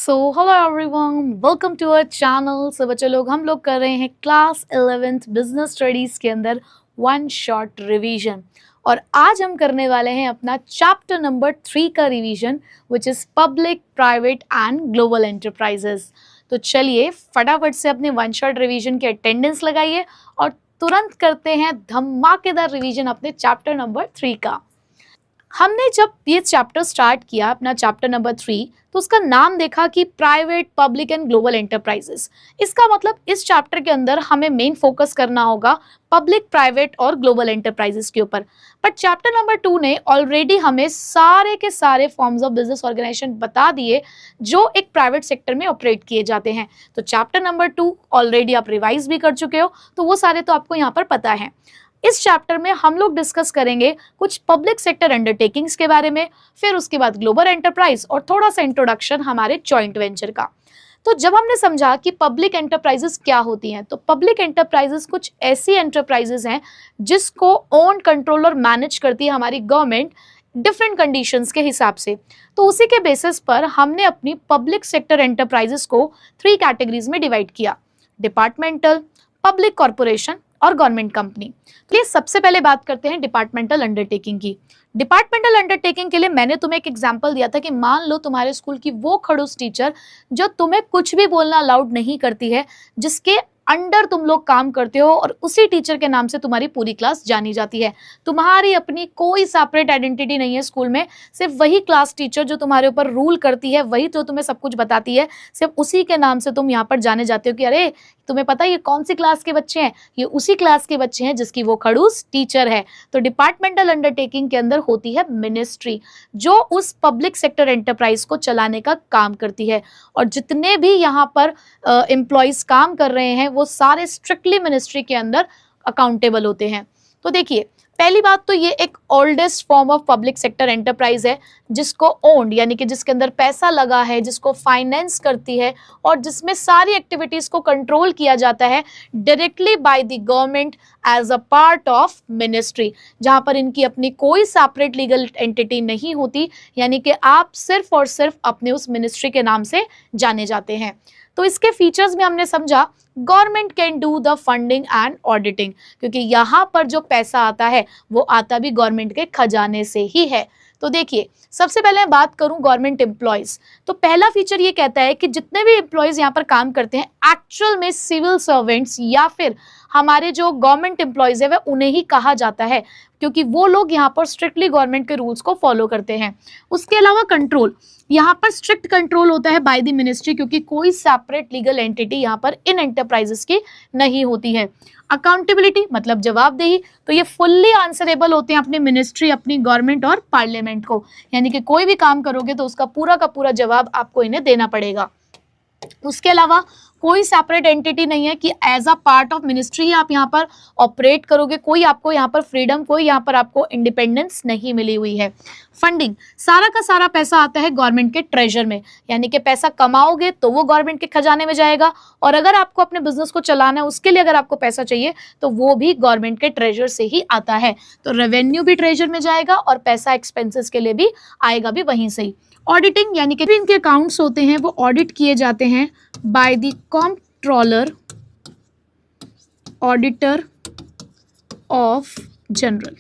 Hello everyone, welcome to our channel. So बच्चों लोग, हम लोग कर रहे हैं क्लास 11th बिजनेस स्टडीज़ के अंदर वन शॉट रिवीजन। और आज हम करने वाले हैं अपना चैप्टर नंबर 3 का revision, which is public, private and global enterprises. तो चलिए फटाफट से अपने वन शॉट रिवीजन के अटेंडेंस लगाइए और तुरंत करते हैं धमाकेदार रिवीजन अपने चैप्टर नंबर 3 का। हमने जब ये चैप्टर स्टार्ट किया, अपना चैप्टर नंबर 3, तो उसका नाम देखा कि private, public and global enterprises. इसका मतलब इस चैप्टर के अंदर हमें मेन फोकस करना होगा पब्लिक, प्राइवेट और ग्लोबल एंटरप्राइजेस के ऊपर। बट चैप्टर नंबर 2 ने ऑलरेडी हमें सारे के सारे फॉर्म्स ऑफ बिजनेस ऑर्गेनाइजेशन बता दिए जो एक प्राइवेट सेक्टर में ऑपरेट किए जाते हैं। तो चैप्टर नंबर 2 ऑलरेडी आप रिवाइज भी कर चुके हो, तो वो सारे तो आपको यहाँ पर पता है। इस चैप्टर में हम लोग डिस्कस करेंगे कुछ पब्लिक सेक्टर अंडरटेकिंग्स के बारे में, फिर उसके बाद ग्लोबल एंटरप्राइज और थोड़ा सा इंट्रोडक्शन हमारे जॉइंट वेंचर का। तो जब हमने समझा कि पब्लिक एंटरप्राइजेस क्या होती हैं, तो पब्लिक एंटरप्राइजेस कुछ ऐसी एंटरप्राइजेस हैं जिसको ओन, कंट्रोल और मैनेज करती है हमारी गवर्नमेंट डिफरेंट कंडीशंस के हिसाब से। तो उसी के बेसिस पर हमने अपनी पब्लिक सेक्टर एंटरप्राइजेस को 3 कैटेगरीज में डिवाइड किया: डिपार्टमेंटल, पब्लिक कॉर्पोरेशन और गवर्नमेंट कंपनी। तो ये सबसे पहले बात करते हैं डिपार्टमेंटल अंडरटेकिंग की। डिपार्टमेंटल अंडरटेकिंग के लिए मैंने तुम्हें एक एग्जांपल दिया था कि मान लो तुम्हारे स्कूल की वो खड़ूस टीचर जो तुम्हें कुछ भी बोलना अलाउड नहीं करती है, जिसके अंडर तुम लोग काम करते हो और उसी टीचर के नाम से तुम्हारी पूरी क्लास जानी जाती है। तुम्हारी अपनी कोई सेपरेट आइडेंटिटी नहीं है स्कूल में, सिर्फ वही क्लास टीचर जो तुम्हारे ऊपर रूल करती है, वही तो तुम्हें सब कुछ बताती है, सिर्फ उसी के नाम से तुम यहाँ पर जाने जाते हो कि अरे तुम्हें पता है ये कौन सी क्लास के बच्चे हैं, ये उसी क्लास के बच्चे हैं जिसकी वो खड़ूस टीचर है। तो डिपार्टमेंटल अंडरटेकिंग के अंदर होती है मिनिस्ट्री, जो उस पब्लिक सेक्टर एंटरप्राइज को चलाने का काम करती है। और जितने भी यहाँ पर एम्प्लॉयज काम कर रहे हैं वो सारे स्ट्रिक्टली मिनिस्ट्री के अंदर अकाउंटेबल होते हैं। तो देखिए, पहली बात तो ये एक oldest form of public sector enterprise है जिसको ओन्ड, यानी कि जिसके अंदर पैसा लगा है, जिसको फाइनेंस करती है और जिसमें सारी एक्टिविटीज को कंट्रोल किया जाता है directly by the government as a part of ministry, जहां पर इनकी अपनी कोई सेपरेट लीगल एंटिटी नहीं होती, यानी कि आप सिर्फ और सिर्फ अपने उस मिनिस्ट्री के नाम से जाने जाते हैं। तो इसके फीचर्स में हमने समझा government can do the funding and auditing, क्योंकि यहाँ पर जो पैसा आता है वो आता भी गवर्नमेंट के खजाने से ही है। तो देखिए, सबसे पहले मैं बात करूं गवर्नमेंट एम्प्लॉयज, तो पहला फीचर ये कहता है कि जितने भी एम्प्लॉयज यहाँ पर काम करते हैं एक्चुअल में सिविल सर्वेंट्स या फिर हमारे जो गवर्नमेंट एम्प्लॉयज है वह उन्हें ही कहा जाता है, क्योंकि वो लोग यहाँ पर स्ट्रिक्टली गवर्नमेंट के रूल्स को फॉलो करते हैं। उसके अलावा कंट्रोल, यहाँ पर स्ट्रिक्ट कंट्रोल होता है बाय द मिनिस्ट्री, क्योंकि कोई सेपरेट लीगल एंटिटी यहाँ पर इन एंटरप्राइजेस की नहीं होती है। अकाउंटेबिलिटी मतलब जवाबदेही, तो ये फुल्ली आंसरेबल होते हैं अपनी मिनिस्ट्री, अपनी गवर्नमेंट और पार्लियामेंट को, यानी कि कोई भी काम करोगे तो उसका पूरा का पूरा जवाब आपको इन्हें देना पड़ेगा। उसके अलावा कोई सेपरेट एंटिटी नहीं है कि as a part of ministry आप यहाँ पर ऑपरेट करोगे, कोई आपको यहाँ पर फ्रीडम, कोई यहाँ पर आपको इंडिपेंडेंस नहीं मिली हुई है। फंडिंग, सारा का सारा पैसा आता है गवर्नमेंट के ट्रेजर में, यानी कि पैसा कमाओगे तो वो गवर्नमेंट के खजाने में जाएगा, और अगर आपको अपने बिजनेस को चलाना है उसके लिए अगर आपको पैसा चाहिए तो वो भी गवर्नमेंट के ट्रेजर से ही आता है। तो रेवेन्यू भी ट्रेजर में जाएगा और पैसा एक्सपेंसेस के लिए भी आएगा भी वहीं से ही। ऑडिटिंग, यानी कि इनके अकाउंट्स होते हैं वो ऑडिट किए जाते हैं by the controller, auditor of general,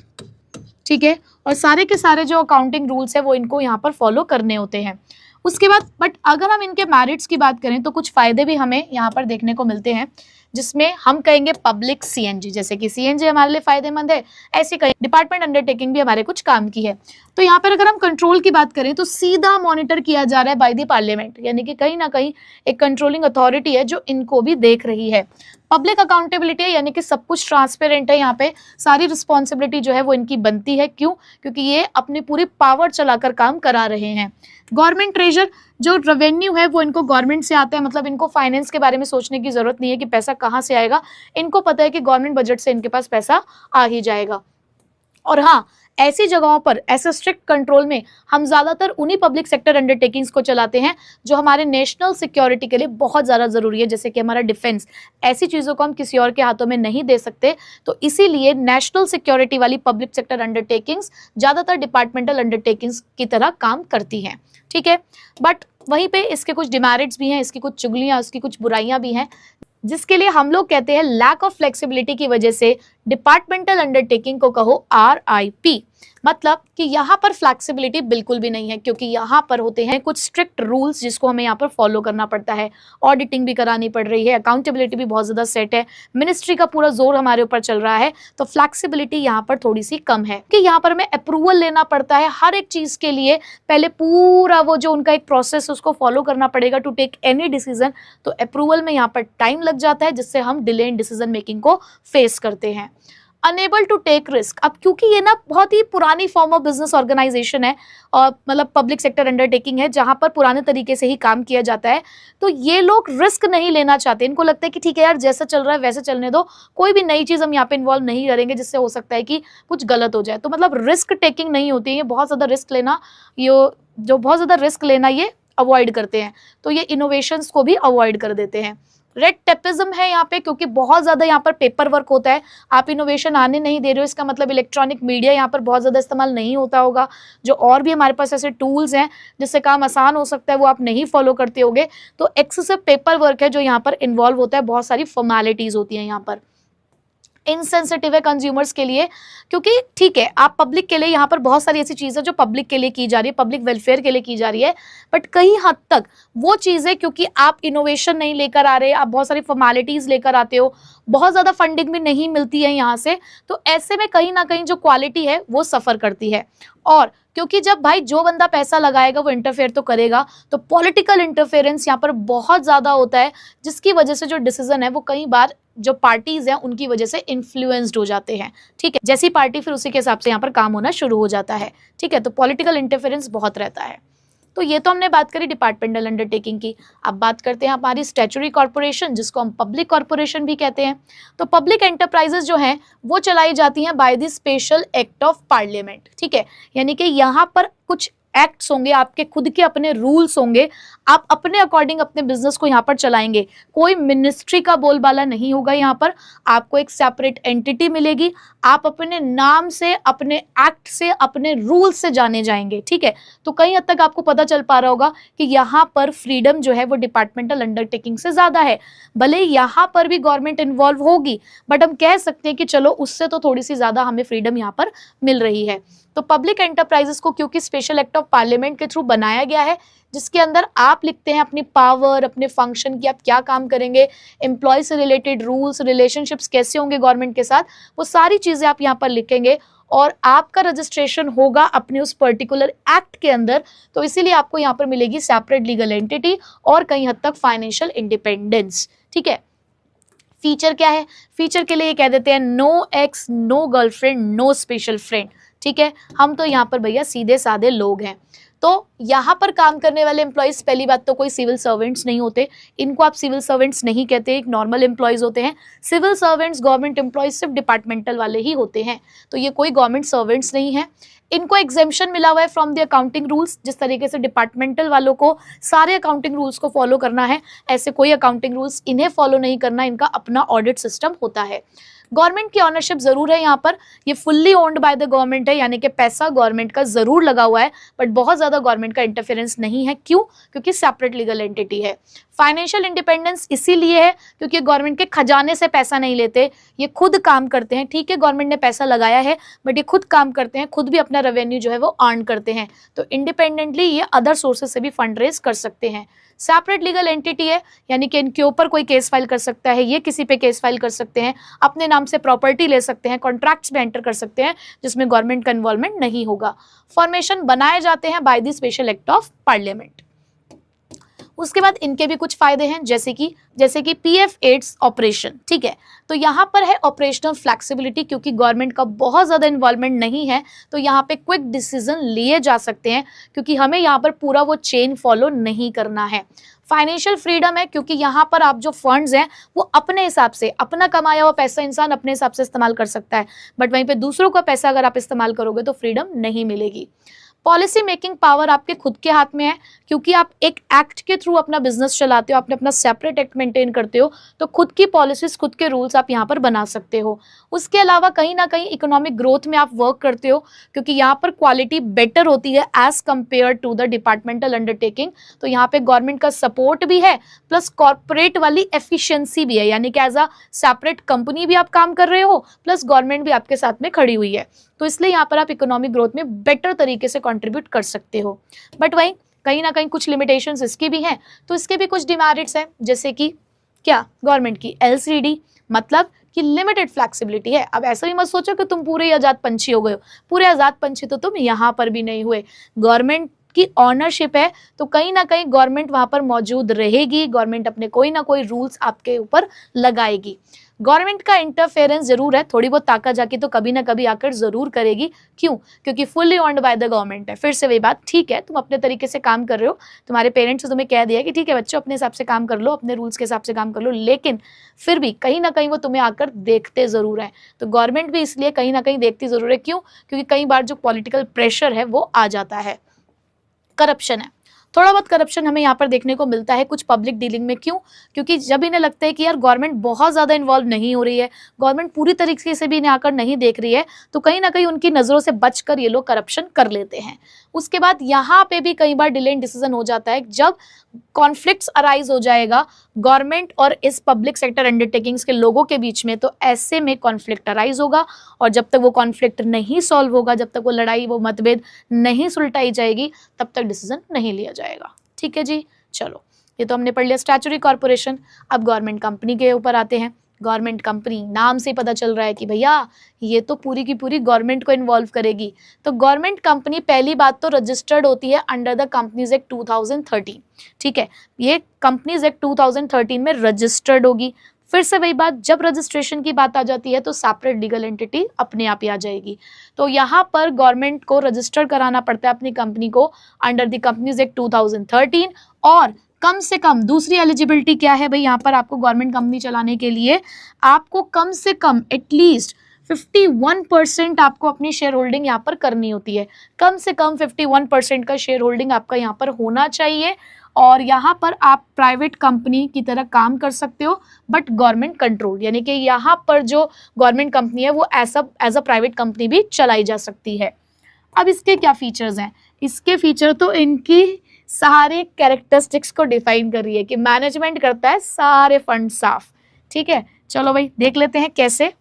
ठीक है। और सारे के सारे जो अकाउंटिंग रूल्स है वो इनको यहाँ पर फॉलो करने होते हैं। उसके बाद बट अगर हम इनके मेरिट्स की बात करें तो कुछ फायदे भी हमें यहाँ पर देखने को मिलते हैं, जिसमें हम कहेंगे पब्लिक सीएनजी, जैसे कि सीएनजी हमारे लिए फायदेमंद है, ऐसे कहीं डिपार्टमेंट अंडरटेकिंग भी हमारे कुछ काम की है। तो यहाँ पर अगर हम कंट्रोल की बात करें तो सीधा मॉनिटर किया जा रहा है बाय द पार्लियामेंट, यानी कि कहीं ना कहीं एक कंट्रोलिंग अथॉरिटी है जो इनको भी देख रही है। पब्लिक अकाउंटेबिलिटी है, यानी कि सब कुछ ट्रांसपेरेंट है, यहाँ पे सारी रिस्पॉन्सिबिलिटी जो है वो इनकी बनती है। क्यों? क्योंकि ये अपनी पूरी पावर चलाकर काम करा रहे हैं। गवर्नमेंट ट्रेजर, जो रेवेन्यू है वो इनको गवर्नमेंट से आता है, मतलब इनको फाइनेंस के बारे में सोचने की जरूरत नहीं है कि पैसा कहाँ से आएगा, इनको पता है कि गवर्नमेंट बजट से इनके पास पैसा आ ही जाएगा। और हाँ, ऐसी जगहों पर ऐसे स्ट्रिक्ट कंट्रोल में हम ज़्यादातर उन्हीं पब्लिक सेक्टर अंडरटेकिंग्स को चलाते हैं जो हमारे नेशनल सिक्योरिटी के लिए बहुत ज़्यादा ज़रूरी है, जैसे कि हमारा डिफेंस। ऐसी चीज़ों को हम किसी और के हाथों में नहीं दे सकते, तो इसीलिए नेशनल सिक्योरिटी वाली पब्लिक सेक्टर अंडरटेकिंग्स ज़्यादातर डिपार्टमेंटल अंडरटेकिंग्स की तरह काम करती हैं, ठीक है। बट वहीं पे इसके कुछ डिमेरिट्स भी हैं, इसकी कुछ चुगलियां, इसकी कुछ बुराइयां भी हैं, जिसके लिए हम लोग कहते हैं लैक ऑफ फ्लेक्सिबिलिटी की वजह से डिपार्टमेंटल अंडरटेकिंग को कहो RIP। मतलब कि यहाँ पर फ्लेक्सिबिलिटी बिल्कुल भी नहीं है, क्योंकि यहाँ पर होते हैं कुछ स्ट्रिक्ट रूल्स जिसको हमें यहाँ पर फॉलो करना पड़ता है। ऑडिटिंग भी करानी पड़ रही है, अकाउंटेबिलिटी भी बहुत ज़्यादा सेट है, मिनिस्ट्री का पूरा जोर हमारे ऊपर चल रहा है, तो फ्लेक्सिबिलिटी यहाँ पर थोड़ी सी कम है कि यहाँ पर हमें अप्रूवल लेना पड़ता है हर एक चीज़ के लिए, पहले पूरा वो जो उनका एक प्रोसेस उसको फॉलो करना पड़ेगा टू टेक एनी डिसीजन। तो अप्रूवल में यहाँ पर टाइम लग जाता है, जिससे हम डिले इन डिसीजन मेकिंग को फेस करते हैं। अनेबल टू टेक रिस्क, अब क्योंकि ये ना बहुत ही पुरानी फॉर्म ऑफ बिजनेस ऑर्गेनाइजेशन है और मतलब पब्लिक सेक्टर अंडरटेकिंग है जहां पर पुराने तरीके से ही काम किया जाता है, तो ये लोग रिस्क नहीं लेना चाहते। इनको लगता है कि ठीक है यार, जैसा चल रहा है वैसे चलने दो, कोई भी नई चीज़ हम यहाँ पे इन्वॉल्व नहीं करेंगे जिससे हो सकता है कि कुछ गलत हो जाए। तो मतलब रिस्क टेकिंग नहीं होती है, ये बहुत ज़्यादा रिस्क लेना, ये जो बहुत ज़्यादा रिस्क लेना ये अवॉइड करते हैं, तो ये इनोवेशंस को भी अवॉइड कर देते हैं। रेड टेपिज्म है यहाँ पे, क्योंकि बहुत ज़्यादा यहाँ पर पेपर वर्क होता है, आप इनोवेशन आने नहीं दे रहे हो, इसका मतलब इलेक्ट्रॉनिक मीडिया यहाँ पर बहुत ज़्यादा इस्तेमाल नहीं होता होगा, जो और भी हमारे पास ऐसे टूल्स हैं जिससे काम आसान हो सकता है वो आप नहीं फॉलो करते होगे। तो एक्सेसिव पेपर वर्क है जो यहाँ पर इन्वॉल्व होता है, बहुत सारी फॉर्मेलिटीज़ होती हैं यहाँ पर। इनसेंसिटिव है कंज्यूमर्स के लिए, क्योंकि ठीक है आप पब्लिक के लिए यहाँ पर बहुत सारी ऐसी चीज़ें जो पब्लिक के लिए की जा रही है, पब्लिक वेलफेयर के लिए की जा रही है, बट कई हद तक वो चीज़ें क्योंकि आप इनोवेशन नहीं लेकर आ रहे, आप बहुत सारी फॉर्मेलिटीज़ लेकर आते हो, बहुत ज़्यादा फंडिंग भी नहीं मिलती है यहाँ से, तो ऐसे में कहीं ना कहीं जो क्वालिटी है वो सफ़र करती है। और क्योंकि जब भाई जो बंदा पैसा लगाएगा वो इंटरफेयर तो करेगा, तो पॉलिटिकल इंटरफेरेंस यहाँ पर बहुत ज़्यादा होता है, जिसकी वजह से जो डिसीजन है वो कई बार जो पार्टीज हैं उनकी वजह से इन्फ्लुएंस्ड हो जाते हैं। ठीक है, जैसी पार्टी फिर उसी के हिसाब से यहाँ पर काम होना शुरू हो जाता है। ठीक है, तो पॉलिटिकल इंटरफेरेंस बहुत रहता है। तो ये तो हमने बात करी डिपार्टमेंटल अंडरटेकिंग की। अब बात करते हैं हमारी स्टैट्यूटरी कॉर्पोरेशन, जिसको हम पब्लिक कॉर्पोरेशन भी कहते हैं। तो पब्लिक एंटरप्राइजेस जो हैं वो चलाई जाती हैं by the special act of parliament. ठीक है, यानी कि यहाँ पर कुछ एक्ट्स होंगे, आपके खुद के अपने रूल्स होंगे, आप अपने अकॉर्डिंग अपने बिजनेस को यहाँ पर चलाएंगे। कोई मिनिस्ट्री का बोलबाला नहीं होगा यहाँ पर, आपको एक सेपरेट एंटिटी मिलेगी, आप अपने नाम से, अपने एक्ट से, अपने रूल से जाने जाएंगे। ठीक है, तो कई हद तक आपको पता चल पा रहा होगा कि यहाँ पर फ्रीडम जो है वो डिपार्टमेंटल अंडरटेकिंग से ज़्यादा है। भले यहाँ पर भी गवर्नमेंट इन्वॉल्व होगी, बट हम कह सकते हैं कि चलो उससे तो थोड़ी सी ज़्यादा हमें फ्रीडम यहाँ पर मिल रही है। तो पब्लिक एंटरप्राइजेस को क्योंकि स्पेशल एक्ट ऑफ पार्लियामेंट के थ्रू बनाया गया है, जिसके अंदर आप लिखते हैं अपनी पावर, अपने फंक्शन की, आप क्या काम करेंगे, एम्प्लॉय से रिलेटेड रूल्स, रिलेशनशिप्स कैसे होंगे गवर्नमेंट के साथ, वो सारी चीज़ें आप यहाँ पर लिखेंगे और आपका रजिस्ट्रेशन होगा अपने उस पर्टिकुलर एक्ट के अंदर। तो इसीलिए आपको यहाँ पर मिलेगी सेपरेट लीगल एंटिटी और कई हद तक फाइनेंशियल इंडिपेंडेंस। ठीक है, फीचर क्या है? फीचर के लिए ये कह देते हैं no ex, no girlfriend, no special friend. ठीक है, हम तो यहाँ पर भैया सीधे साधे लोग हैं। तो यहाँ पर काम करने वाले एम्प्लॉयज, पहली बात तो कोई सिविल सर्वेंट्स नहीं होते, इनको आप सिविल सर्वेंट्स नहीं कहते, एक नॉर्मल एम्प्लॉयज होते हैं। सिविल सर्वेंट्स, गवर्नमेंट एम्प्लॉयज सिर्फ डिपार्टमेंटल वाले ही होते हैं, तो ये कोई गवर्नमेंट सर्वेंट्स नहीं है। इनको एग्जेम्पशन मिला हुआ है फ्रॉम द अकाउंटिंग रूल्स। जिस तरीके से डिपार्टमेंटल वालों को सारे अकाउंटिंग रूल्स को फॉलो करना है, ऐसे कोई अकाउंटिंग रूल्स इन्हें फॉलो नहीं करना, इनका अपना ऑडिट सिस्टम होता है। गवर्नमेंट की ऑनरशिप जरूर है यहाँ पर, ये fully owned by the government है, यानी कि पैसा गवर्नमेंट का जरूर लगा हुआ है, बट बहुत ज्यादा गवर्नमेंट का इंटरफेरेंस नहीं है। क्यों? क्योंकि सेपरेट लीगल एंटिटी है। फाइनेंशियल इंडिपेंडेंस इसीलिए है क्योंकि गवर्नमेंट के खजाने से पैसा नहीं लेते, ये खुद काम करते हैं। ठीक है, गवर्नमेंट ने पैसा लगाया है, बट ये खुद काम करते हैं, खुद भी अपना रेवेन्यू जो है वो अर्न करते हैं, तो इंडिपेंडेंटली ये अदर सोर्सेज से भी फंड रेज कर सकते हैं। सेपरेट लीगल एंटिटी है, यानी कि इनके ऊपर कोई केस फाइल कर सकता है, ये किसी पे केस फाइल कर सकते हैं, अपने नाम से प्रॉपर्टी ले सकते हैं, कॉन्ट्रैक्ट्स में एंटर कर सकते हैं जिसमें गवर्नमेंट का इन्वॉल्वमेंट नहीं होगा। फॉर्मेशन बनाए जाते हैं by the special act of parliament. उसके बाद इनके भी कुछ फायदे हैं, जैसे कि PF एड्स ऑपरेशन। ठीक है, तो यहाँ पर है ऑपरेशनल फ्लेक्सिबिलिटी, क्योंकि गवर्नमेंट का बहुत ज़्यादा इन्वॉल्वमेंट नहीं है, तो यहाँ पे क्विक डिसीजन लिए जा सकते हैं, क्योंकि हमें यहाँ पर पूरा वो चेन फॉलो नहीं करना है। फाइनेंशियल फ्रीडम है, क्योंकि यहाँ पर आप जो फंड्स हैं वो अपने हिसाब से, अपना कमाया हुआ पैसा इंसान अपने हिसाब से इस्तेमाल कर सकता है, बट वहीं पे दूसरों का पैसा अगर आप इस्तेमाल करोगे तो फ्रीडम नहीं मिलेगी। पॉलिसी मेकिंग पावर आपके खुद के हाथ में है, क्योंकि आप एक एक्ट के थ्रू अपना बिजनेस चलाते हो, आपने अपना सेपरेट एक्ट मेंटेन करते हो, तो खुद की पॉलिसीज, खुद के रूल्स आप यहाँ पर बना सकते हो। उसके अलावा कहीं ना कहीं इकोनॉमिक ग्रोथ में आप वर्क करते हो, क्योंकि यहाँ पर क्वालिटी बेटर होती है as compare to the departmental undertaking. तो यहाँ पे गवर्नमेंट का सपोर्ट भी है, प्लस कॉर्पोरेट वाली एफिशिएंसी भी है, यानी कि एज अ सेपरेट कंपनी भी आप काम कर रहे हो, प्लस गवर्नमेंट भी आपके साथ में खड़ी हुई है। तो इसलिए यहाँ पर आप इकोनॉमिक ग्रोथ में बेटर तरीके से कंट्रीब्यूट कर सकते हो। बट वहीं कहीं ना कहीं कुछ लिमिटेशंस इसकी भी हैं, तो इसके भी कुछ डिमेरिट्स हैं, जैसे कि क्या, गवर्नमेंट की LCD, मतलब कि लिमिटेड फ्लेक्सिबिलिटी है। अब ऐसा भी मत सोचो कि तुम पूरे आजाद पंछी हो गए हो, पूरे आजाद पंछी तो तुम यहाँ पर भी नहीं हुए। गवर्नमेंट की ऑनरशिप है, तो कहीं ना कहीं गवर्नमेंट वहां पर मौजूद रहेगी, गवर्नमेंट अपने कोई ना कोई रूल्स आपके ऊपर लगाएगी। गवर्नमेंट का इंटरफेरेंस जरूर है, थोड़ी बहुत ताका जाकी तो कभी ना कभी आकर जरूर करेगी। क्यों? क्योंकि fully owned bye the government है। फिर से वही बात, ठीक है तुम अपने तरीके से काम कर रहे हो, तुम्हारे पेरेंट्स ने तुम्हें कह दिया कि ठीक है बच्चों अपने हिसाब से काम कर लो, अपने रूल्स के हिसाब से काम कर लो, लेकिन फिर भी कहीं ना कहीं वो तुम्हें आकर देखते जरूर है। तो गवर्नमेंट भी इसलिए कहीं ना कहीं देखती जरूर है। क्यों? क्योंकि कई बार जो पॉलिटिकल प्रेशर है वो आ जाता है। करप्शन है, थोड़ा बहुत करप्शन हमें यहाँ पर देखने को मिलता है कुछ पब्लिक डीलिंग में। क्यों? क्योंकि जब इन्हें लगता है कि यार गवर्नमेंट बहुत ज़्यादा इन्वॉल्व नहीं हो रही है, गवर्नमेंट पूरी तरीके से भी इन्हें आकर नहीं देख रही है, तो कहीं ना कहीं उनकी नज़रों से बचकर ये लोग करप्शन कर लेते हैं। उसके बाद यहाँ पे भी कई बार डिले इन डिसीजन हो जाता है, जब कॉन्फ्लिक्ट्स अराइज हो जाएगा गवर्नमेंट और इस पब्लिक सेक्टर अंडरटेकिंग्स के लोगों के बीच में, तो ऐसे में कॉन्फ्लिक्ट अराइज होगा, और जब तक वो कॉन्फ्लिक्ट नहीं सॉल्व होगा, जब तक वो लड़ाई, वो मतभेद नहीं सुलटाई जाएगी, तब तक डिसीजन नहीं लिया जाएगा। ठीक है जी, चलो ये तो हमने पढ़ लिया स्टैट्यूटरी कॉर्पोरेशन। अब गवर्नमेंट कंपनी के ऊपर आते हैं। गवर्नमेंट कंपनी, नाम से पता चल रहा है कि भैया ये तो पूरी की पूरी गवर्नमेंट को इन्वॉल्व करेगी। तो गवर्नमेंट कंपनी पहली बात तो रजिस्टर्ड होती है अंडर द कंपनीज एक्ट 2013। ठीक है, ये कंपनीज एक्ट 2013 में रजिस्टर्ड होगी। फिर से वही बात, जब रजिस्ट्रेशन की बात आ जाती है तो सेपरेट लीगल एंटिटी अपने आप ही आ जाएगी। तो यहाँ पर गवर्नमेंट को रजिस्टर कराना पड़ता है अपनी कंपनी को अंडर द कंपनीज एक्ट 2013। और कम से कम दूसरी एलिजिबिलिटी क्या है भाई, यहाँ पर आपको गवर्नमेंट कंपनी चलाने के लिए आपको कम से कम एटलीस्ट 51% आपको अपनी शेयर होल्डिंग यहाँ पर करनी होती है। कम से कम 51% का शेयर होल्डिंग आपका यहाँ पर होना चाहिए, और यहाँ पर आप प्राइवेट कंपनी की तरह काम कर सकते हो, बट गवर्नमेंट कंट्रोल, यानी कि यहाँ पर जो गवर्नमेंट कंपनी है वो एज अ प्राइवेट कंपनी भी चलाई जा सकती है। अब इसके क्या फीचर्स हैं? इसके फीचर तो इनकी सारे कैरेक्टरिस्टिक्स को डिफाइन कर रही है कि मैनेजमेंट करता है सारे फंड साफ। ठीक है, चलो भाई देख लेते हैं कैसे।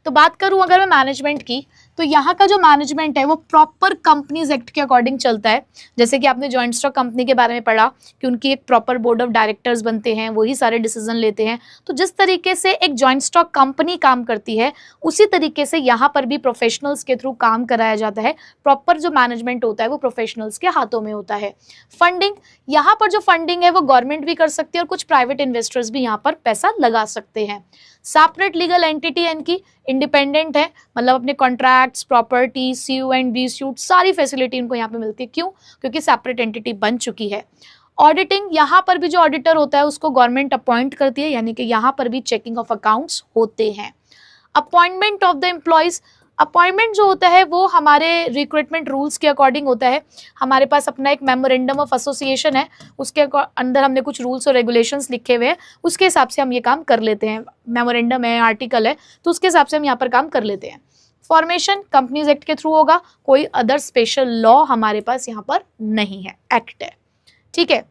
तो बात करूं अगर मैं मैनेजमेंट की, तो यहाँ का जो मैनेजमेंट है वो प्रॉपर कंपनीज एक्ट के अकॉर्डिंग चलता है। जैसे कि आपने जॉइंट स्टॉक कंपनी के बारे में पढ़ा कि उनकी एक प्रॉपर बोर्ड ऑफ डायरेक्टर्स बनते हैं, वही सारे डिसीजन लेते हैं। तो जिस तरीके से एक जॉइंट स्टॉक कंपनी काम करती है, उसी तरीके से यहाँ पर भी प्रोफेशनल्स के थ्रू काम कराया जाता है। प्रॉपर जो मैनेजमेंट होता है वो प्रोफेशनल्स के हाथों में होता है। फंडिंग, यहाँ पर जो फंडिंग है वो गवर्नमेंट भी कर सकती है और कुछ प्राइवेट इन्वेस्टर्स भी यहाँ पर पैसा लगा सकते हैं। सेपरेट लीगल एंटिटी इनकी इंडिपेंडेंट है, मतलब अपने contracts, property, CU and be sued, सारी फैसिलिटी इनको यहाँ पे मिलती है। क्यों? क्योंकि सेपरेट एंटिटी बन चुकी है। ऑडिटिंग, यहाँ पर भी जो ऑडिटर होता है उसको गवर्नमेंट अपॉइंट करती है, यानी कि यहाँ पर भी चेकिंग ऑफ अकाउंट्स होते हैं। Appointment of the employees, appointment जो होता है वो हमारे रिक्रूटमेंट रूल्स के अकॉर्डिंग होता है। हमारे पास अपना एक मेमोरेंडम ऑफ एसोसिएशन है, उसके अंदर हमने कुछ रूल्स और रेगुलेशंस लिखे हुए हैं, उसके हिसाब से हम ये काम कर लेते हैं। मेमोरेंडम है, आर्टिकल है, तो उसके हिसाब से हम यहाँ पर काम कर लेते हैं। फॉर्मेशन कंपनीज एक्ट के थ्रू होगा, कोई अदर स्पेशल लॉ हमारे पास यहाँ पर नहीं है, एक्ट है। ठीक है,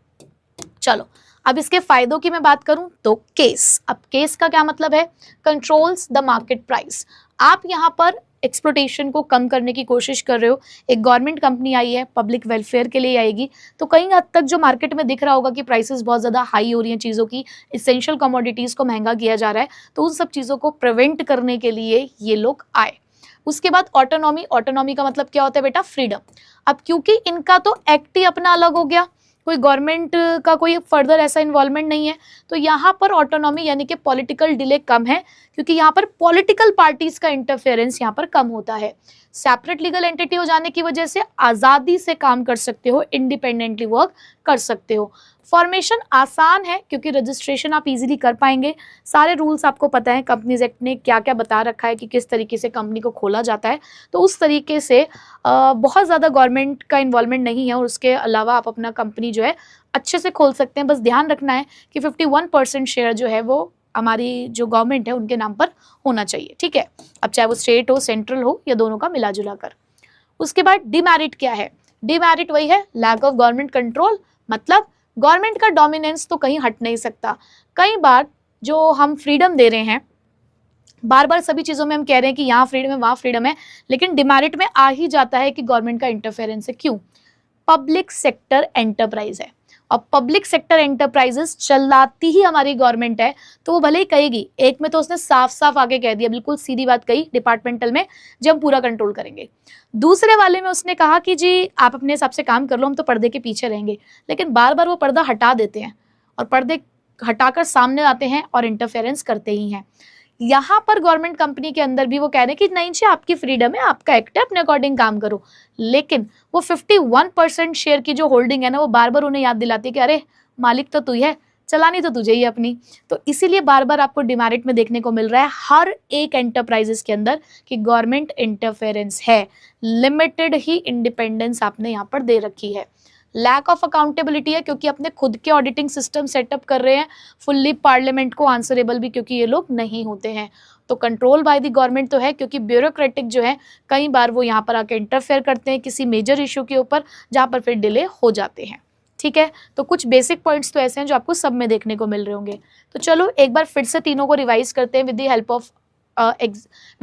चलो अब इसके फायदों की मैं बात करूं तो केस। अब केस का क्या मतलब है? Controls the market price. आप यहाँ पर एक्सप्लोटेशन को कम करने की कोशिश कर रहे हो। एक गवर्नमेंट कंपनी आई है, पब्लिक वेलफेयर के लिए आएगी, तो कहीं हद तक जो मार्केट में दिख रहा होगा कि प्राइसेस बहुत ज़्यादा हाई हो रही हैं चीज़ों की, इसेंशियल कमोडिटीज़ को महंगा किया जा रहा है, तो उन सब चीज़ों को प्रिवेंट करने के लिए ये लोग आए। उसके बाद ऑटोनॉमी, ऑटोनॉमी का मतलब क्या होता है बेटा? फ्रीडम। अब क्योंकि इनका तो एक्ट ही अपना अलग हो गया, कोई गवर्नमेंट का कोई फर्दर ऐसा इन्वॉल्वमेंट नहीं है, तो यहाँ पर ऑटोनॉमी यानी कि पॉलिटिकल डिले कम है, क्योंकि यहाँ पर पॉलिटिकल पार्टीज का इंटरफेरेंस यहाँ पर कम होता है। सेपरेट लीगल एंटिटी हो जाने की वजह से आज़ादी से काम कर सकते हो, इंडिपेंडेंटली वर्क कर सकते हो। फॉर्मेशन आसान है क्योंकि रजिस्ट्रेशन आप इजीली कर पाएंगे, सारे रूल्स आपको पता है, कंपनीज एक्ट ने क्या क्या बता रखा है कि किस तरीके से कंपनी को खोला जाता है, तो उस तरीके से बहुत ज़्यादा गवर्नमेंट का इन्वॉल्वमेंट नहीं है और उसके अलावा आप अपना कंपनी जो है अच्छे से खोल सकते हैं। बस ध्यान रखना है कि 51% शेयर जो है वो हमारी जो गवर्नमेंट है उनके नाम पर होना चाहिए, ठीक है। अब चाहे वो स्टेट हो, सेंट्रल हो, या दोनों का मिला जुला कर। उसके बाद डिमेरिट क्या है? डिमेरिट वही है लैक ऑफ गवर्नमेंट कंट्रोल, मतलब गवर्नमेंट का डोमिनेंस तो कहीं हट नहीं सकता। कई बार जो हम फ्रीडम दे रहे हैं, बार बार सभी चीज़ों में हम कह रहे हैं कि यहाँ फ्रीडम है वहाँ फ्रीडम है, लेकिन डिमेरिट में आ ही जाता है कि गवर्नमेंट का इंटरफेरेंस है। क्यों? पब्लिक सेक्टर एंटरप्राइज है और पब्लिक सेक्टर एंटरप्राइजेस चलाती ही हमारी गवर्नमेंट है, तो वो भले ही कहेगी, एक में तो उसने साफ साफ आगे कह दिया, बिल्कुल सीधी बात कही डिपार्टमेंटल में, जब हम पूरा कंट्रोल करेंगे। दूसरे वाले में उसने कहा कि जी आप अपने हिसाब से काम कर लो, हम तो पर्दे के पीछे रहेंगे, लेकिन बार बार वो पर्दा हटा देते हैं और पर्दे हटाकर सामने आते हैं और इंटरफेरेंस करते ही हैं। यहाँ पर गवर्नमेंट कंपनी के अंदर भी वो कह रहे हैं कि नहीं जी आपकी फ्रीडम है, आपका एक्ट है, अपने अकॉर्डिंग काम करो, लेकिन वो 51% शेयर की जो होल्डिंग है ना, वो बार बार उन्हें याद दिलाती है कि अरे मालिक तो तू ही है, चलानी तो तुझे ही अपनी। तो इसीलिए बार बार आपको डिमेरिट में देखने को मिल रहा है हर एक एंटरप्राइजेस के अंदर कि गवर्नमेंट इंटरफेरेंस है, लिमिटेड ही इंडिपेंडेंस आपने यहाँ पर दे रखी है। लैक ऑफ अकाउंटेबिलिटी है क्योंकि अपने खुद के ऑडिटिंग सिस्टम सेटअप कर रहे हैं, फुल्ली पार्लियामेंट को आंसरेबल भी क्योंकि ये लोग नहीं होते हैं। तो कंट्रोल बाय द गवर्नमेंट तो है क्योंकि ब्यूरोक्रेटिक जो है कई बार वो यहाँ पर आके इंटरफेयर करते हैं किसी मेजर इशू के ऊपर, जहाँ पर फिर डिले हो जाते हैं, ठीक है। तो कुछ बेसिक पॉइंट्स तो ऐसे हैं जो आपको सब में देखने को मिल रहे होंगे। तो चलो एक बार फिर से तीनों को रिवाइज करते हैं with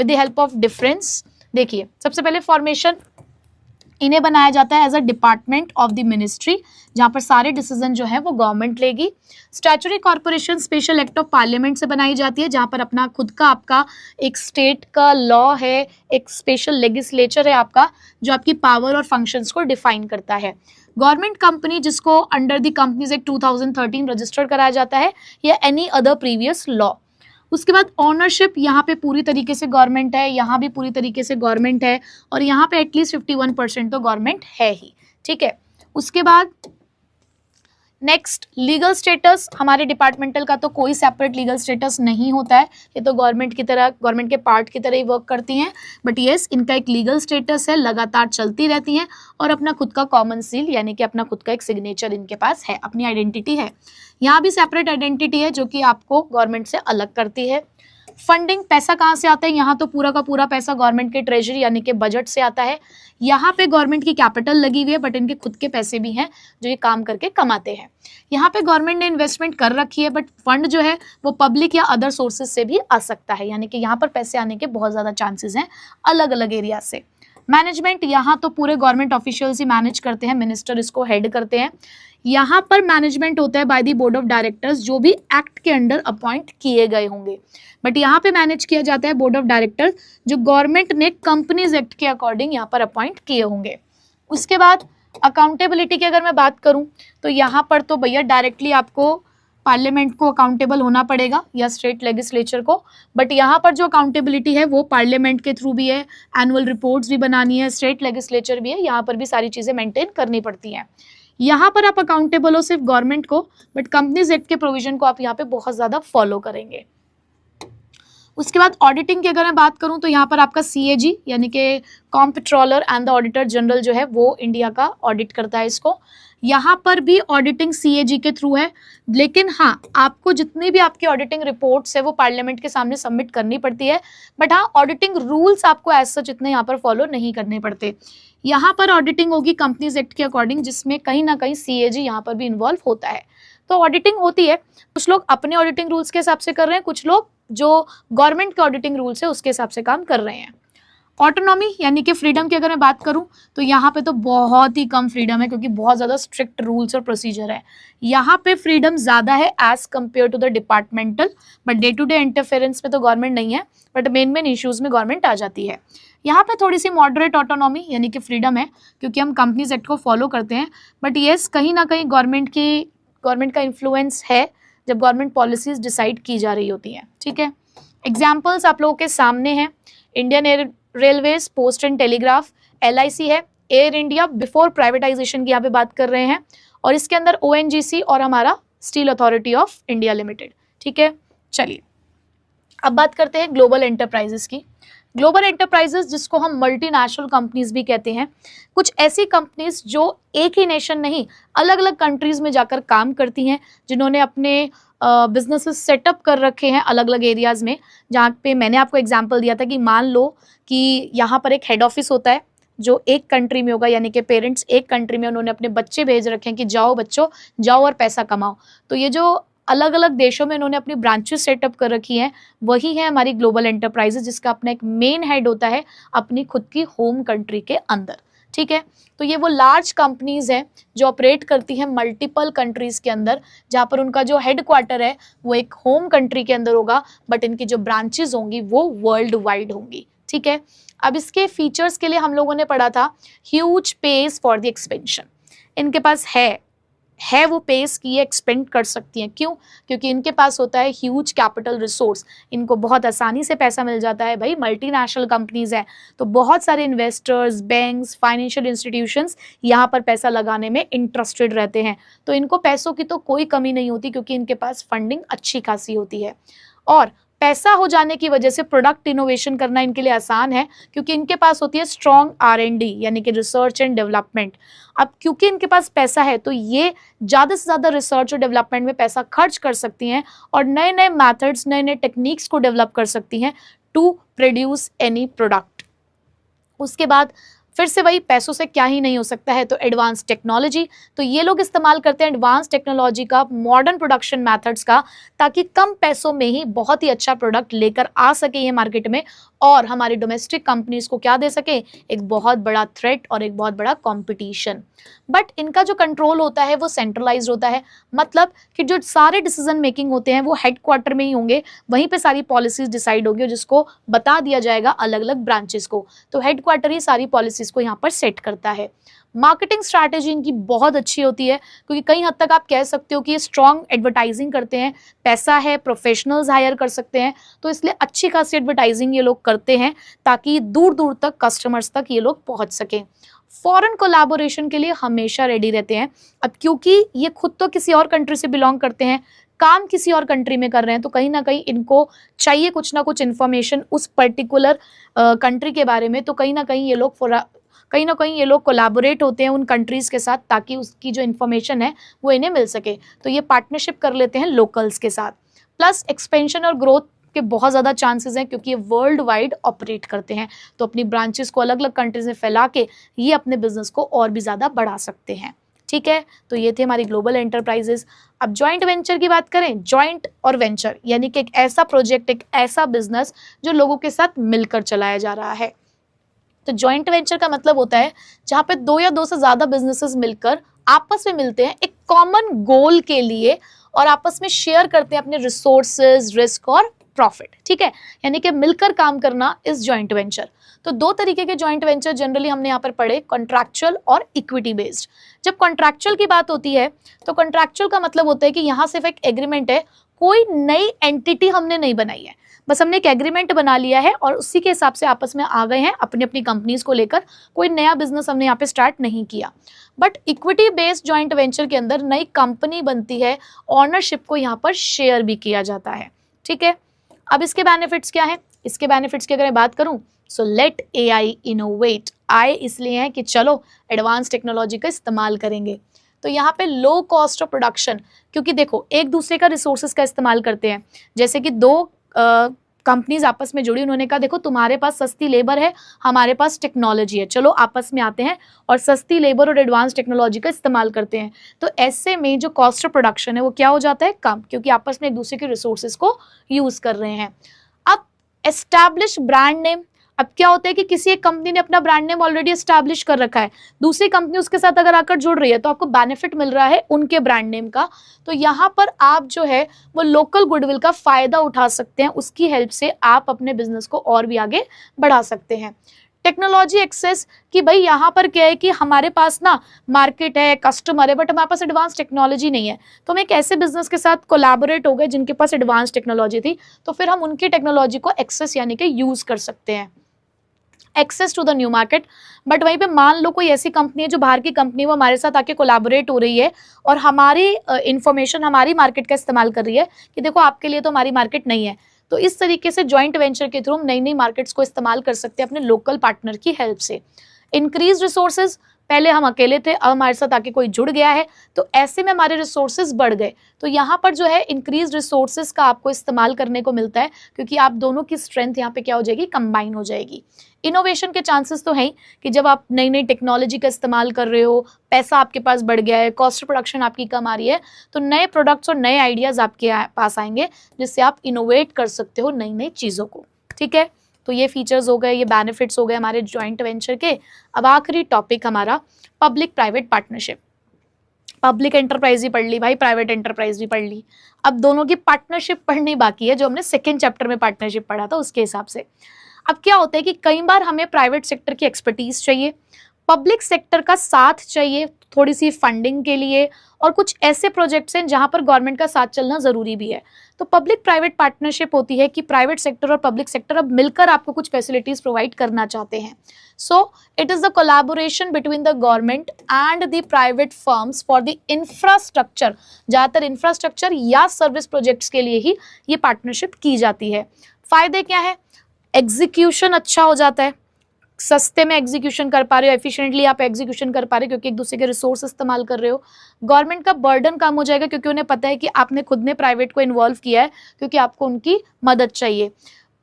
the help of difference. देखिए सबसे पहले फॉर्मेशन, इन्हें बनाया जाता है as a department of the ministry, जहाँ पर सारे डिसीजन जो है वो गवर्नमेंट लेगी। Statutory corporation special act of parliament से बनाई जाती है, जहाँ पर अपना खुद का आपका एक स्टेट का लॉ है, एक स्पेशल लेजिस्लेचर है आपका, जो आपकी पावर और फंक्शंस को डिफाइन करता है। गवर्नमेंट कंपनी जिसको under the companies act 2013 registered कराया जाता है, या एनी अदर प्रीवियस लॉ। उसके बाद ऑनरशिप, यहाँ पे पूरी तरीके से गवर्नमेंट है, यहाँ भी पूरी तरीके से गवर्नमेंट है, और यहाँ पे एटलीस्ट 51% तो गवर्नमेंट है ही, ठीक है। उसके बाद नेक्स्ट लीगल स्टेटस, हमारे डिपार्टमेंटल का तो कोई सेपरेट लीगल स्टेटस नहीं होता है, ये तो गवर्नमेंट की तरह, गवर्नमेंट के पार्ट की तरह ही वर्क करती हैं, बट येस इनका एक लीगल स्टेटस है, लगातार चलती रहती हैं और अपना खुद का कॉमन सील यानी कि अपना खुद का एक सिग्नेचर इनके पास है, अपनी आइडेंटिटी है। यहाँ भी सेपरेट आइडेंटिटी है जो कि आपको गवर्नमेंट से अलग करती है। फंडिंग, पैसा कहाँ से आता है? यहाँ तो पूरा का पूरा पैसा गवर्नमेंट के ट्रेजरी यानी कि बजट से आता है। यहाँ पे गवर्नमेंट की कैपिटल लगी हुई है, बट इनके खुद के पैसे भी हैं जो ये काम करके कमाते हैं। यहाँ पे गवर्नमेंट ने इन्वेस्टमेंट कर रखी है, बट फंड जो है वो पब्लिक या अदर सोर्सेज से भी आ सकता है, यानी कि यहाँ पर पैसे आने के बहुत ज़्यादा चांसेस हैं अलग अलग एरिया से। मैनेजमेंट, यहाँ तो पूरे गवर्नमेंट ऑफिशियल्स ही मैनेज करते हैं, मिनिस्टर इसको हेड करते हैं। यहाँ पर मैनेजमेंट होता है by the board of directors, जो भी एक्ट के अंडर अपॉइंट किए गए होंगे, बट यहाँ पे मैनेज किया जाता है बोर्ड ऑफ डायरेक्टर्स जो गवर्नमेंट ने कंपनीज एक्ट के अकॉर्डिंग यहाँ पर अपॉइंट किए होंगे। उसके बाद अकाउंटेबिलिटी की अगर मैं बात करूँ तो यहाँ पर तो भैया डायरेक्टली आपको पार्लियामेंट को अकाउंटेबल होना पड़ेगा या स्टेट लेजिस्लेचर को, बट यहाँ पर जो अकाउंटेबिलिटी है वो पार्लियामेंट के थ्रू भी है, एनुअल रिपोर्ट्स भी बनानी है, स्टेट लेजिस्लेचर भी है, यहाँ पर भी सारी चीज़ें मेंटेन करनी पड़ती हैं। यहाँ पर आप अकाउंटेबल हो सिर्फ गवर्नमेंट को, बट कंपनीज एक्ट के प्रोविजन को आप यहाँ पे बहुत ज़्यादा फॉलो करेंगे। उसके बाद ऑडिटिंग की अगर मैं बात करूं तो यहाँ पर आपका CAG यानी कि कॉम्पिट्रोलर एंड द ऑडिटर जनरल जो है वो इंडिया का ऑडिट करता है इसको। यहाँ पर भी ऑडिटिंग CAG के थ्रू है, लेकिन हाँ आपको जितनी भी आपकी ऑडिटिंग रिपोर्ट्स है वो पार्लियामेंट के सामने सबमिट करनी पड़ती है, बट हाँ ऑडिटिंग रूल्स आपको एज सच इतने यहाँ पर फॉलो नहीं करने पड़ते। यहाँ पर ऑडिटिंग होगी कंपनीज एक्ट के अकॉर्डिंग, जिसमें कहीं ना कहीं CAG यहाँ पर भी इन्वॉल्व होता है। तो ऑडिटिंग होती है, कुछ लोग अपने ऑडिटिंग रूल्स के हिसाब से कर रहे हैं, कुछ लोग जो गवर्नमेंट के ऑडिटिंग रूल्स है उसके हिसाब से काम कर रहे हैं। ऑटोनॉमी यानी कि फ्रीडम की अगर मैं बात करूं तो यहाँ पे तो बहुत ही कम फ्रीडम है, क्योंकि बहुत ज़्यादा स्ट्रिक्ट रूल्स और प्रोसीजर है। यहाँ पे फ्रीडम ज़्यादा है as compare to the departmental, but day to day interference में तो गवर्नमेंट नहीं है, बट मेन इश्यूज़ में गवर्नमेंट आ जाती है। यहाँ पे थोड़ी सी मॉडरेट ऑटोनॉमी यानी कि फ्रीडम है, क्योंकि हम कंपनीज एक्ट को फॉलो करते हैं, बट येस कहीं ना कहीं गवर्नमेंट का इन्फ्लुएंस है जब गवर्नमेंट पॉलिसीज डिसाइड की जा रही होती हैं, ठीक है। एग्जाम्पल्स आप लोगों के सामने हैं, Indian railways, post and telegraph, LIC है, एयर इंडिया बिफोर प्राइवेटाइजेशन की यहाँ पे बात कर रहे हैं, और इसके अंदर ONGC और हमारा steel authority of India limited. ठीक है, चलिए अब बात करते हैं ग्लोबल एंटरप्राइजेस की। ग्लोबल एंटरप्राइजेस जिसको हम मल्टीनेशनल कंपनीज भी कहते हैं, कुछ ऐसी कंपनीज जो एक ही नेशन नहीं अलग अलग कंट्रीज में जाकर काम करती हैं, जिन्होंने अपने बिजनेसेस सेटअप कर रखे हैं अलग अलग एरियाज में। जहाँ पे मैंने आपको एग्जांपल दिया था कि मान लो कि यहाँ पर एक हेड ऑफिस होता है जो एक कंट्री में होगा, यानी कि पेरेंट्स एक कंट्री में, उन्होंने अपने बच्चे भेज रखे हैं कि जाओ बच्चों जाओ और पैसा कमाओ। तो ये जो अलग अलग देशों में उन्होंने अपनी ब्रांचेस सेटअप कर रखी हैं, वही है हमारी ग्लोबल एंटरप्राइजेस, जिसका अपना एक मेन हेड होता है अपनी खुद की होम कंट्री के अंदर। ठीक है, तो ये वो लार्ज कंपनीज हैं जो ऑपरेट करती हैं मल्टीपल कंट्रीज के अंदर, जहाँ पर उनका जो हेड क्वार्टर है वो एक होम कंट्री के अंदर होगा, बट इनकी जो ब्रांचेज होंगी वो वर्ल्ड वाइड होंगी। ठीक है, अब इसके फीचर्स के लिए हम लोगों ने पढ़ा था huge pace for the expansion. इनके पास है वो पेस की ये एक्सपेंड कर सकती हैं। क्यों? क्योंकि इनके पास होता है ह्यूज कैपिटल रिसोर्स, इनको बहुत आसानी से पैसा मिल जाता है। भाई मल्टीनेशनल कंपनीज हैं तो बहुत सारे इन्वेस्टर्स, बैंक्स, फाइनेंशियल इंस्टीट्यूशंस यहाँ पर पैसा लगाने में इंटरेस्टेड रहते हैं, तो इनको पैसों की तो कोई कमी नहीं होती, क्योंकि इनके पास फंडिंग अच्छी खासी होती है। और पैसा हो जाने की वजह से प्रोडक्ट इनोवेशन करना इनके लिए आसान है, क्योंकि इनके पास होती है स्ट्रॉन्ग R&D यानी कि रिसर्च एंड डेवलपमेंट। अब क्योंकि इनके पास पैसा है तो ये ज़्यादा से ज़्यादा रिसर्च और डेवलपमेंट में पैसा खर्च कर सकती हैं और नए नए मैथड्स, नए नए टेक्निक्स को डेवलप कर सकती हैं टू प्रोड्यूस एनी प्रोडक्ट। उसके बाद फिर से वही, पैसों से क्या ही नहीं हो सकता है, तो एडवांस टेक्नोलॉजी। तो ये लोग इस्तेमाल करते हैं एडवांस टेक्नोलॉजी का, मॉडर्न प्रोडक्शन मेथड्स का, ताकि कम पैसों में ही बहुत ही अच्छा प्रोडक्ट लेकर आ सके ये मार्केट में, और हमारी डोमेस्टिक कंपनीज को क्या दे सके, एक बहुत बड़ा थ्रेट और एक बहुत बड़ा कंपटीशन। बट इनका जो कंट्रोल होता है वो सेंट्रलाइज्ड होता है, मतलब कि जो सारे डिसीजन मेकिंग होते हैं वो हेडक्वार्टर में ही होंगे, वहीं पे सारी पॉलिसीज डिसाइड होगी, जिसको बता दिया जाएगा अलग अलग ब्रांचेस को। तो हेडक्वार्टर ही सारी पॉलिसीज को यहाँ पर सेट करता है। मार्केटिंग स्ट्रैटेजी इनकी बहुत अच्छी होती है, क्योंकि कई हद तक आप कह सकते हो कि ये स्ट्रॉन्ग एडवर्टाइजिंग करते हैं, पैसा है, प्रोफेशनल्स हायर कर सकते हैं, तो इसलिए अच्छी खासी एडवर्टाइजिंग ये लोग करते हैं ताकि दूर दूर तक कस्टमर्स तक ये लोग पहुंच सकें। फॉरेन कोलैबोरेशन के लिए हमेशा रेडी रहते हैं। अब क्योंकि ये खुद तो किसी और कंट्री से बिलोंग करते हैं, काम किसी और कंट्री में कर रहे हैं, तो कहीं ना कहीं इनको चाहिए कुछ ना कुछ इन्फॉर्मेशन उस पर्टिकुलर कंट्री के बारे में, तो कहीं ना कहीं ये लोग कोलैबोरेट होते हैं उन कंट्रीज़ के साथ, ताकि उसकी जो इन्फॉर्मेशन है वो इन्हें मिल सके। तो ये पार्टनरशिप कर लेते हैं लोकल्स के साथ। प्लस एक्सपेंशन और ग्रोथ के बहुत ज़्यादा चांसेस हैं, क्योंकि ये वर्ल्ड वाइड ऑपरेट करते हैं, तो अपनी ब्रांचेस को अलग अलग कंट्रीज में फैला के ये अपने बिजनेस को और भी ज़्यादा बढ़ा सकते हैं। ठीक है, तो ये थे हमारी ग्लोबल एंटरप्राइजेस। अब जॉइंट वेंचर की बात करें, जॉइंट और वेंचर यानी कि एक ऐसा प्रोजेक्ट, एक ऐसा बिजनेस जो लोगों के साथ मिलकर चलाया जा रहा है। तो जॉइंट वेंचर का मतलब होता है जहाँ पे दो या दो से ज़्यादा बिजनेसेस मिलकर आपस में मिलते हैं एक कॉमन गोल के लिए, और आपस में शेयर करते हैं अपने रिसोर्सेज, रिस्क और प्रॉफिट। ठीक है, यानी कि मिलकर काम करना इज जॉइंट वेंचर। तो दो तरीके के जॉइंट वेंचर जनरली हमने यहाँ पर पढ़े, कॉन्ट्रैक्चुअल और इक्विटी बेस्ड। जब कॉन्ट्रैक्चुअल की बात होती है तो कॉन्ट्रैक्चुअल का मतलब होता है कि यहाँ सिर्फ एक एग्रीमेंट है, कोई नई एंटिटी हमने नहीं बनाई है, बस हमने एक एग्रीमेंट बना लिया है और उसी के हिसाब से आपस में आ गए हैं अपनी अपनी कंपनीज को लेकर, कोई नया बिजनेस हमने यहाँ पे स्टार्ट नहीं किया। But equity based joint venture के अंदर नई कंपनी बनती है, ऑनरशिप को यहाँ पर शेयर भी किया जाता है। ठीक है, अब इसके बेनिफिट्स क्या है? इसके बेनिफिट्स की अगर मैं बात करूं, सो लेट AI इनोवेट। आए इसलिए है कि चलो एडवांस टेक्नोलॉजी का इस्तेमाल करेंगे। तो यहाँ पे लो कॉस्ट ऑफ प्रोडक्शन, क्योंकि देखो एक दूसरे का रिसोर्सेज का इस्तेमाल करते हैं। जैसे कि दो कंपनीज आपस में जुड़ी, उन्होंने कहा देखो तुम्हारे पास सस्ती लेबर है, हमारे पास टेक्नोलॉजी है, चलो आपस में आते हैं और सस्ती लेबर और एडवांस टेक्नोलॉजी का इस्तेमाल करते हैं। तो ऐसे में जो कॉस्ट ऑफ प्रोडक्शन है वो क्या हो जाता है? कम, क्योंकि आपस में एक दूसरे के रिसोर्सेज को यूज कर रहे हैं। अब एस्टैब्लिश ब्रांड नेम, अब क्या होता है कि किसी एक कंपनी ने अपना ब्रांड नेम ऑलरेडी एस्टैब्लिश कर रखा है, दूसरी कंपनी उसके साथ अगर आकर जुड़ रही है तो आपको बेनिफिट मिल रहा है उनके ब्रांड नेम का। तो यहाँ पर आप जो है वो लोकल गुडविल का फायदा उठा सकते हैं, उसकी हेल्प से आप अपने बिजनेस को और भी आगे बढ़ा सकते हैं। टेक्नोलॉजी एक्सेस, कि भाई यहाँ पर क्या है कि हमारे पास ना मार्केट है, कस्टमर है, बट हमारे पास एडवांस टेक्नोलॉजी नहीं है, तो हम एक ऐसे बिजनेस के साथ कोलैबोरेट हो गए जिनके पास एडवांस टेक्नोलॉजी थी, तो फिर हम उनकी टेक्नोलॉजी को एक्सेस यानी कि यूज कर सकते हैं। Access to the new market. But वहीं पे मान लो कोई ऐसी कंपनी है जो बाहर की कंपनी है, वो हमारे साथ आके कोलैबोरेट हो रही है और हमारी इंफॉर्मेशन हमारी मार्केट का इस्तेमाल कर रही है कि देखो आपके लिए तो हमारी मार्केट नहीं है। तो इस तरीके से जॉइंट वेंचर के थ्रू हम नई नई मार्केट्स को इस्तेमाल कर सकते हैं अपने लोकल पार्टनर की हेल्प से। इंक्रीज रिसोर्सेज, पहले हम अकेले थे, अब हमारे साथ आके कोई जुड़ गया है, तो ऐसे में हमारे रिसोर्सेज बढ़ गए। तो यहाँ पर जो है इंक्रीज रिसोर्सेज का आपको इस्तेमाल करने को मिलता है, क्योंकि आप दोनों की स्ट्रेंथ यहाँ पे क्या हो जाएगी, कंबाइन हो जाएगी। इनोवेशन के चांसेस तो हैं कि जब आप नई नई टेक्नोलॉजी का इस्तेमाल कर रहे हो, पैसा आपके पास बढ़ गया है, कॉस्ट प्रोडक्शन आपकी कम आ रही है, तो नए प्रोडक्ट्स और नए आइडियाज आपके पास आएंगे जिससे आप इनोवेट कर सकते हो नई नई चीज़ों को। ठीक है, तो ये फीचर्स हो गए, ये बेनिफिट्स हो गए हमारे जॉइंट वेंचर के। अब आखिरी टॉपिक हमारा public private partnership. Public enterprise भी पढ़ ली भाई, प्राइवेट एंटरप्राइज भी पढ़ ली, अब दोनों की पार्टनरशिप पढ़नी बाकी है, जो हमने सेकेंड चैप्टर में पार्टनरशिप पढ़ा था उसके हिसाब से। अब क्या होता है कि कई बार हमें प्राइवेट सेक्टर की एक्सपर्टीज चाहिए, पब्लिक सेक्टर का साथ चाहिए थोड़ी सी फंडिंग के लिए, और कुछ ऐसे प्रोजेक्ट्स हैं जहां पर गवर्नमेंट का साथ चलना जरूरी भी है। तो पब्लिक प्राइवेट पार्टनरशिप होती है कि प्राइवेट सेक्टर और पब्लिक सेक्टर अब मिलकर आपको कुछ फैसिलिटीज प्रोवाइड करना चाहते हैं। So it is the collaboration between the government and the private firms for the infrastructure. ज्यादातर इंफ्रास्ट्रक्चर या सर्विस प्रोजेक्ट्स के लिए ही ये पार्टनरशिप की जाती है। फायदे क्या है, एग्जीक्यूशन अच्छा हो जाता है, सस्ते में एग्जीक्यूशन कर पा रहे हो, एफिशिएंटली आप एग्जीक्यूशन कर पा रहे हो क्योंकि एक दूसरे के रिसोर्स इस्तेमाल कर रहे हो। गवर्नमेंट का बर्डन कम हो जाएगा क्योंकि उन्हें पता है कि आपने खुद ने प्राइवेट को इन्वॉल्व किया है क्योंकि आपको उनकी मदद चाहिए।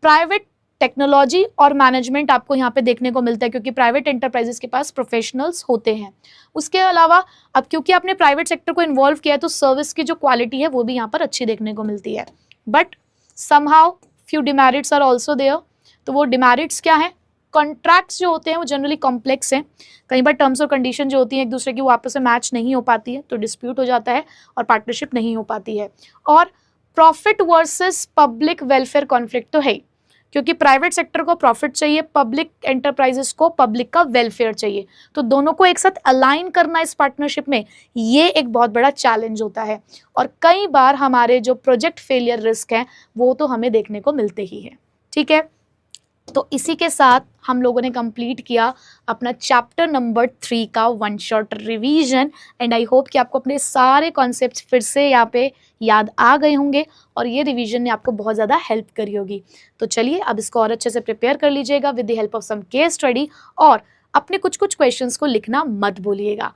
प्राइवेट टेक्नोलॉजी और मैनेजमेंट आपको यहाँ पे देखने को मिलता है क्योंकि प्राइवेट एंटरप्राइजेस के पास प्रोफेशनल्स होते हैं। उसके अलावा अब क्योंकि आपने प्राइवेट सेक्टर को इन्वॉल्व किया है तो सर्विस की जो क्वालिटी है वो भी यहाँ पर अच्छी देखने को मिलती है। But somehow few demerits are also there. तो वो डिमेरिट्स क्या है, कॉन्ट्रैक्ट्स जो होते हैं वो जनरली कॉम्प्लेक्स हैं, कई बार टर्म्स और कंडीशन जो होती हैं एक दूसरे की वो आपस में मैच नहीं हो पाती है, तो डिस्प्यूट हो जाता है और पार्टनरशिप नहीं हो पाती है। और profit versus public welfare conflict तो है, क्योंकि प्राइवेट सेक्टर को प्रॉफिट चाहिए, पब्लिक एंटरप्राइजेस को पब्लिक का वेलफेयर चाहिए, तो दोनों को एक साथ अलाइन करना इस पार्टनरशिप में ये एक बहुत बड़ा चैलेंज होता है। और कई बार हमारे जो प्रोजेक्ट फेलियर रिस्क हैं वो तो हमें देखने को मिलते ही हैं। ठीक है, तो इसी के साथ हम लोगों ने कंप्लीट किया अपना चैप्टर नंबर 3 का one shot revision. And I hope कि आपको अपने सारे कॉन्सेप्ट्स फिर से यहाँ पे याद आ गए होंगे और ये रिवीजन ने आपको बहुत ज़्यादा हेल्प करी होगी। तो चलिए अब इसको और अच्छे से प्रिपेयर कर लीजिएगा with the help of some case study, और अपने कुछ क्वेश्चंस को लिखना मत भूलिएगा।